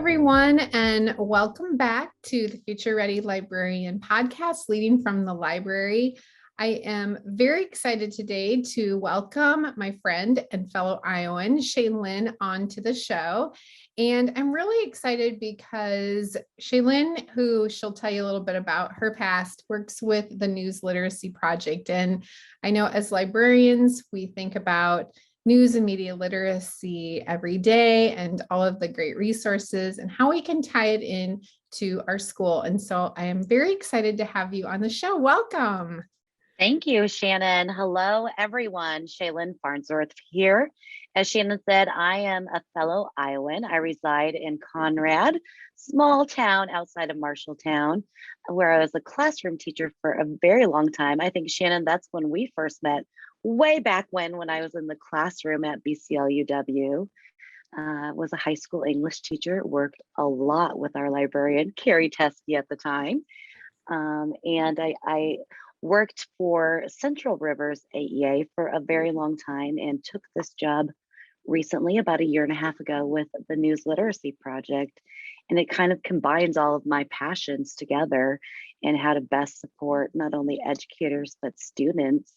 everyone, and welcome back to the Future Ready Librarian podcast, Leading from the Library. I am very excited today to welcome my friend and fellow Iowan, Shaylyn, onto the show. And I'm really excited because Shaylyn, who she'll tell you a little bit about her past, works with the News Literacy Project. And I know as librarians, we think about news and media literacy every day and all of the great resources and how we can tie it in to our school. And so I am very excited to have you on the show. Welcome. Thank you, Shannon. Hello, everyone. Shaylyn Farnsworth here. As Shannon said, I am a fellow Iowan. I reside in Conrad, small town outside of Marshalltown, where I was a classroom teacher for a very long time. I think, Shannon, that's when we first met, way back when I was in the classroom at BCLUW. Was a high school English teacher, worked a lot with our librarian, Carrie Teskey at the time. And I worked for Central Rivers AEA for a very long time and took this job recently, about a year and a half ago, with the News Literacy Project. And it kind of combines all of my passions together and how to best support not only educators, but students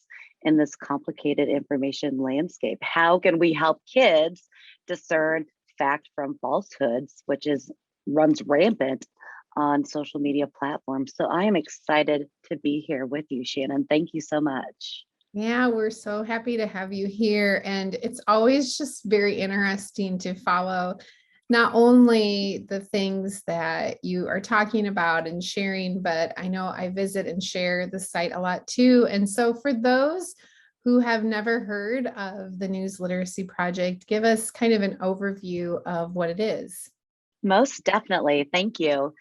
in this complicated information landscape. How can we help kids discern fact from falsehoods, which runs rampant on social media platforms? So I am excited to be here with you, Shannon. Thank you so much. Yeah, we're so happy to have you here. And it's always just very interesting to follow not only the things that you are talking about and sharing, but I know I visit and share the site a lot too. And so for those who have never heard of the News Literacy Project, give us kind of an overview of what it is. Most definitely. Thank you.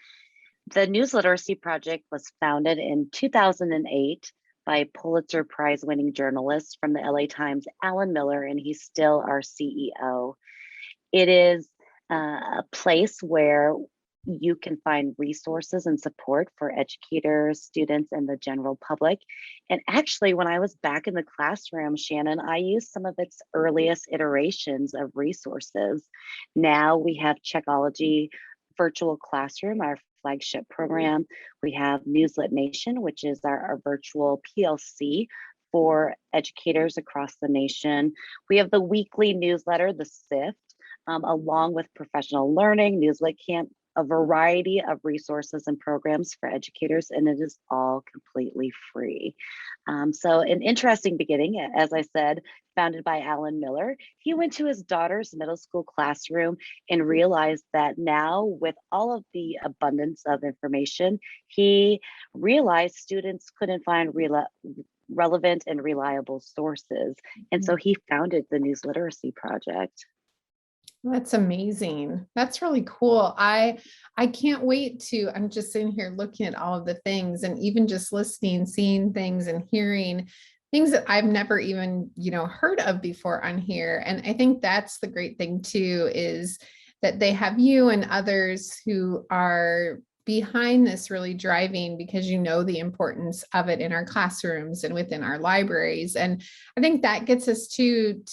The News Literacy Project was founded in 2008 by Pulitzer Prize winning journalist from the LA Times, Alan Miller, and he's still our CEO. It is a place where you can find resources and support for educators, students, and the general public. And actually, when I was back in the classroom, Shannon, I used some of its earliest iterations of resources. Now we have Checkology Virtual Classroom, our flagship program. We have Newslet Nation, which is our virtual PLC for educators across the nation. We have the weekly newsletter, the SIFT, along with professional learning, Newslet Camp, a variety of resources and programs for educators, and it is all completely free. So an interesting beginning, as I said, founded by Alan Miller. He went to his daughter's middle school classroom and realized that now, with all of the abundance of information, he realized students couldn't find relevant and reliable sources. And so he founded the News Literacy Project. That's amazing. That's really cool. I can't wait to, I'm just sitting here looking at all of the things and even just listening, seeing things and hearing things that I've never even, heard of before on here. And I think that's the great thing too, is that they have you and others who are behind this really driving, because the importance of it in our classrooms and within our libraries. And I think that gets us to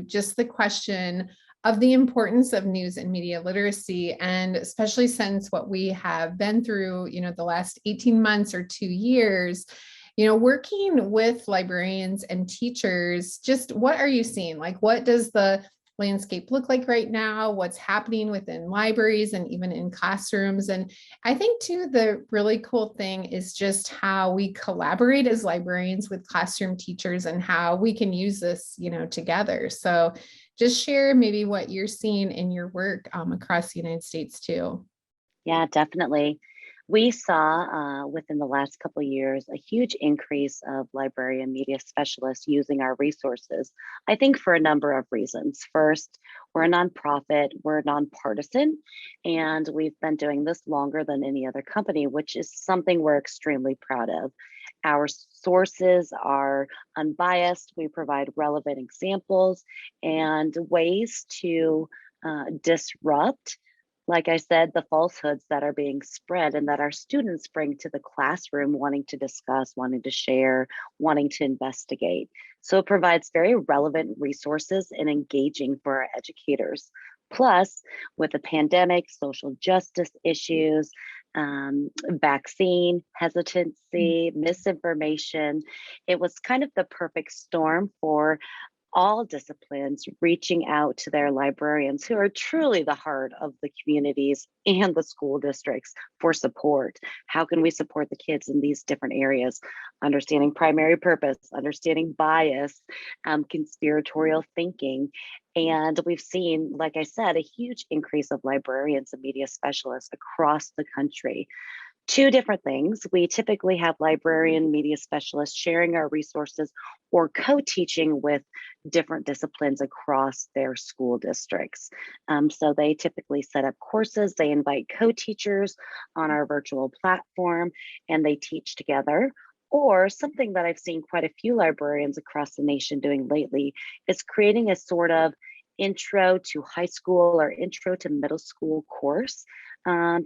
just the question of the importance of news and media literacy, and especially since what we have been through, the last 18 months or 2 years, working with librarians and teachers, just what are you seeing? Like, what does the landscape look like right now? What's happening within libraries and even in classrooms? And I think too, the really cool thing is just how we collaborate as librarians with classroom teachers and how we can use this, together. So just share maybe what you're seeing in your work across the United States too. Yeah, definitely. We saw within the last couple of years a huge increase of librarian media specialists using our resources, I think for a number of reasons. First, we're a nonprofit, we're nonpartisan, and we've been doing this longer than any other company, which is something we're extremely proud of. Our sources are unbiased, we provide relevant examples and ways to disrupt, like I said, the falsehoods that are being spread and that our students bring to the classroom, wanting to discuss, wanting to share, wanting to investigate. So it provides very relevant resources and engaging for our educators. Plus, with the pandemic, social justice issues, vaccine hesitancy, misinformation, it was kind of the perfect storm for all disciplines reaching out to their librarians, who are truly the heart of the communities and the school districts, for support. How can we support the kids in these different areas? Understanding primary purpose, understanding bias, conspiratorial thinking. And we've seen, like I said, a huge increase of librarians and media specialists across the country. Two different things. We typically have librarian media specialists sharing our resources or co-teaching with different disciplines across their school districts. So they typically set up courses, they invite co-teachers on our virtual platform, and they teach together. Or something that I've seen quite a few librarians across the nation doing lately is creating a sort of intro to high school or intro to middle school course,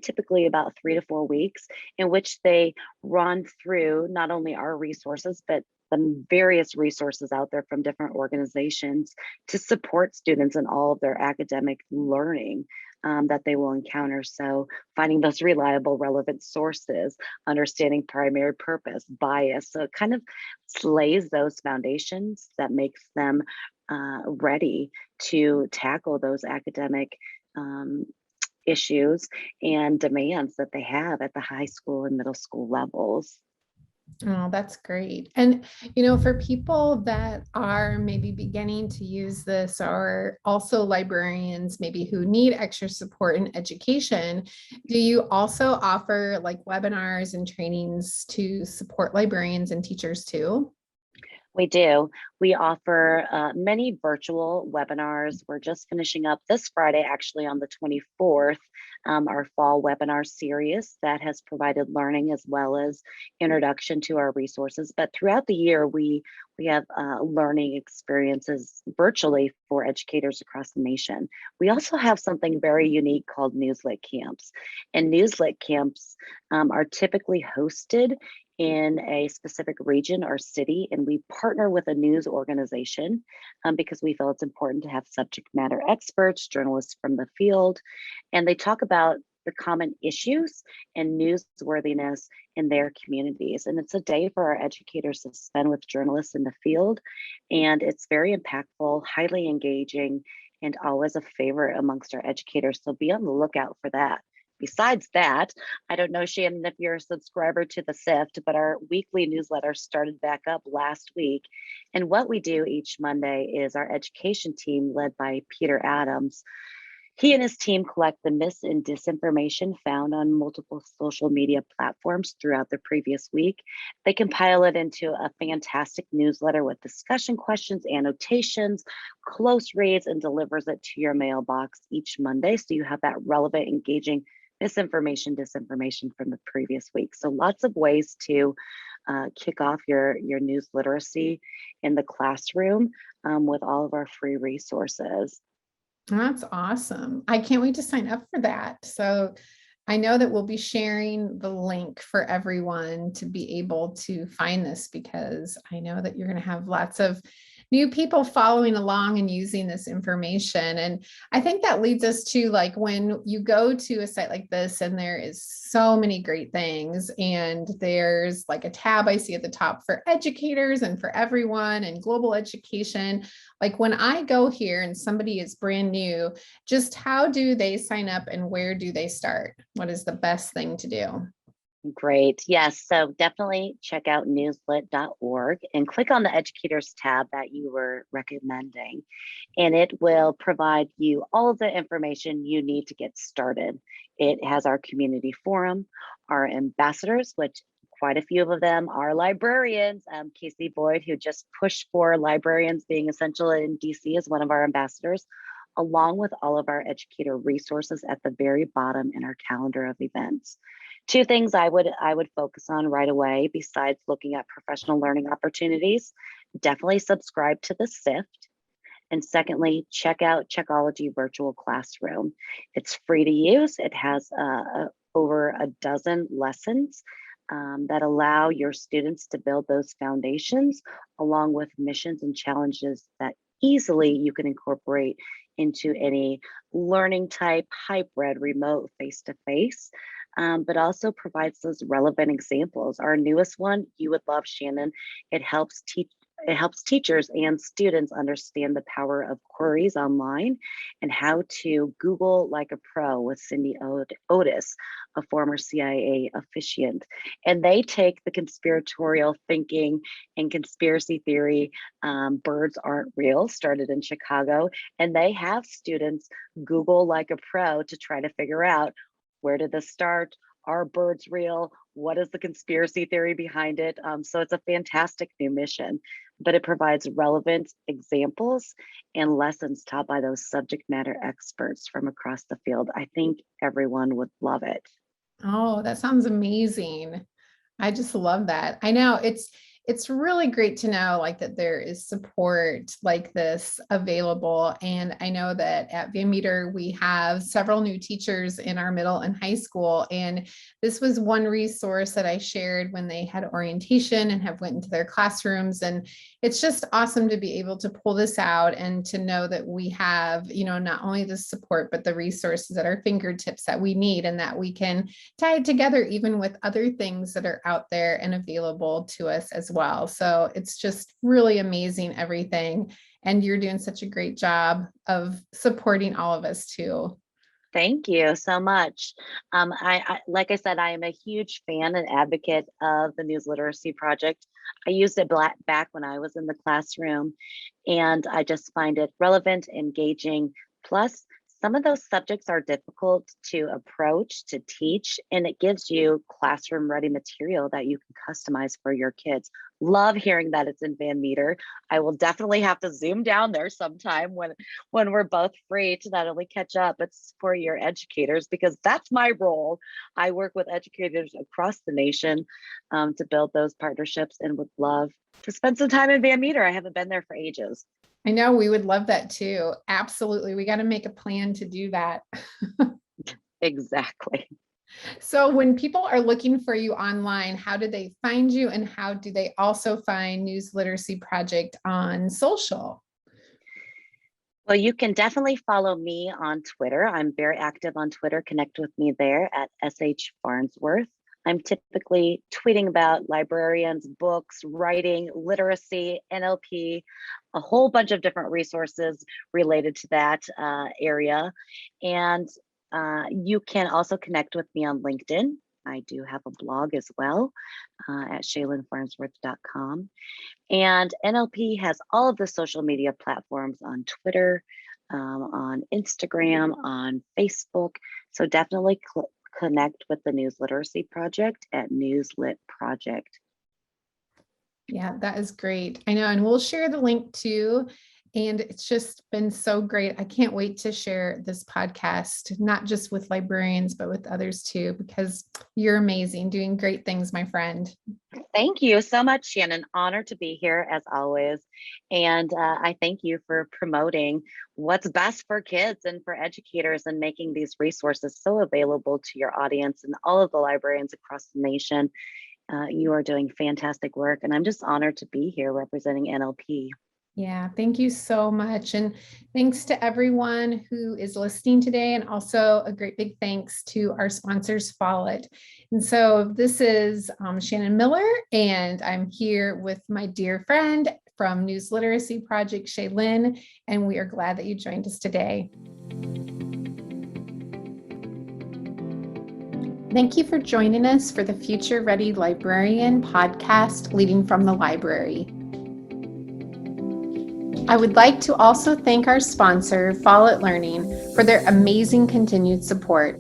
typically about 3 to 4 weeks, in which they run through not only our resources, but the various resources out there from different organizations to support students in all of their academic learning that they will encounter. So finding those reliable, relevant sources, understanding primary purpose, bias. So it kind of slays those foundations that makes them ready to tackle those academic issues and demands that they have at the high school and middle school levels. Oh, that's great. And, for people that are maybe beginning to use this, or also librarians maybe who need extra support in education, do you also offer like webinars and trainings to support librarians and teachers too? We do. We offer many virtual webinars. We're just finishing up this Friday, actually on the 24th, our fall webinar series that has provided learning as well as introduction to our resources. But throughout the year, we have learning experiences virtually for educators across the nation. We also have something very unique called Newslit camps. And Newslit camps are typically hosted in a specific region or city, and we partner with a news organization because we feel it's important to have subject matter experts, journalists from the field, and they talk about the common issues and newsworthiness in their communities. And it's a day for our educators to spend with journalists in the field, and it's very impactful, highly engaging, and always a favorite amongst our educators. So be on the lookout for that. Besides that, I don't know, Shannon, if you're a subscriber to the SIFT, but our weekly newsletter started back up last week. And what we do each Monday is our education team, led by Peter Adams, he and his team collect the mis and disinformation found on multiple social media platforms throughout the previous week. They compile it into a fantastic newsletter with discussion questions, annotations, close reads, and delivers it to your mailbox each Monday. So you have that relevant, engaging misinformation, disinformation from the previous week. So lots of ways to kick off your news literacy in the classroom with all of our free resources. That's awesome. I can't wait to sign up for that. So I know that we'll be sharing the link for everyone to be able to find this, because I know that you're going to have lots of new people following along and using this information. And I think that leads us to, like, when you go to a site like this and there is so many great things, and there's like a tab I see at the top for educators and for everyone and global education. Like, when I go here and somebody is brand new, just how do they sign up and where do they start? What is the best thing to do? Great. Yes. So definitely check out newslit.org and click on the educators tab that you were recommending. And it will provide you all of the information you need to get started. It has our community forum, our ambassadors, which quite a few of them are librarians. Casey Boyd, who just pushed for librarians being essential in DC, is one of our ambassadors, along with all of our educator resources at the very bottom in our calendar of events. Two things I would focus on right away, besides looking at professional learning opportunities: definitely subscribe to the SIFT. And secondly, check out Checkology Virtual Classroom. It's free to use. It has over a dozen lessons that allow your students to build those foundations, along with missions and challenges that easily you can incorporate into any learning type, hybrid, remote, face-to-face, but also provides those relevant examples. Our newest one, you would love, Shannon. It helps teach. It helps teachers and students understand the power of queries online and how to Google like a pro with Cindy Otis, a former CIA officiant. And they take the conspiratorial thinking and conspiracy theory, birds aren't real, started in Chicago, and they have students Google like a pro to try to figure out, where did this start? Are birds real? What is the conspiracy theory behind it? So it's a fantastic new mission, but it provides relevant examples and lessons taught by those subject matter experts from across the field. I think everyone would love it. Oh, that sounds amazing. I just love that. I know it's really great to know like that there is support like this available. And I know that at Van Meter, we have several new teachers in our middle and high school. And this was one resource that I shared when they had orientation and have went into their classrooms. And it's just awesome to be able to pull this out and to know that we have, not only the support, but the resources at our fingertips that we need, and that we can tie it together even with other things that are out there and available to us as well. So it's just really amazing, everything. And you're doing such a great job of supporting all of us too. Thank you so much. Like I said, I am a huge fan and advocate of the News Literacy Project. I used it back when I was in the classroom, and I just find it relevant, engaging. Plus, some of those subjects are difficult to approach, to teach, and it gives you classroom ready material that you can customize for your kids. Love hearing that it's in Van Meter. I will definitely have to zoom down there sometime when we're both free to not only catch up, but for your educators, because that's my role. I work with educators across the nation to build those partnerships, and would love to spend some time in Van Meter. I haven't been there for ages. I know we would love that too. Absolutely. We got to make a plan to do that. Exactly. So when people are looking for you online, how do they find you, and how do they also find News Literacy Project on social? Well, you can definitely follow me on Twitter. I'm very active on Twitter. Connect with me there at SH Farnsworth. I'm typically tweeting about librarians, books, writing, literacy, NLP, a whole bunch of different resources related to that area. And you can also connect with me on LinkedIn. I do have a blog as well at shaylynfarnsworth.com. And NLP has all of the social media platforms on Twitter, on Instagram, on Facebook. So definitely connect with the News Literacy Project at Newslit Project. Yeah, that is great. I know, and we'll share the link too. And it's just been so great. I can't wait to share this podcast, not just with librarians, but with others too, because you're amazing, doing great things, my friend. Thank you so much, Shannon. Honored to be here as always. And I thank you for promoting what's best for kids and for educators, and making these resources so available to your audience and all of the librarians across the nation. You are doing fantastic work, and I'm just honored to be here representing NLP. Yeah, thank you so much. And thanks to everyone who is listening today. And also a great big thanks to our sponsors, Follett. And so this is Shannon Miller, and I'm here with my dear friend from News Literacy Project, Shaylyn, and we are glad that you joined us today. Thank you for joining us for the Future Ready Librarian podcast, Leading from the Library. I would like to also thank our sponsor, Follett Learning, for their amazing continued support.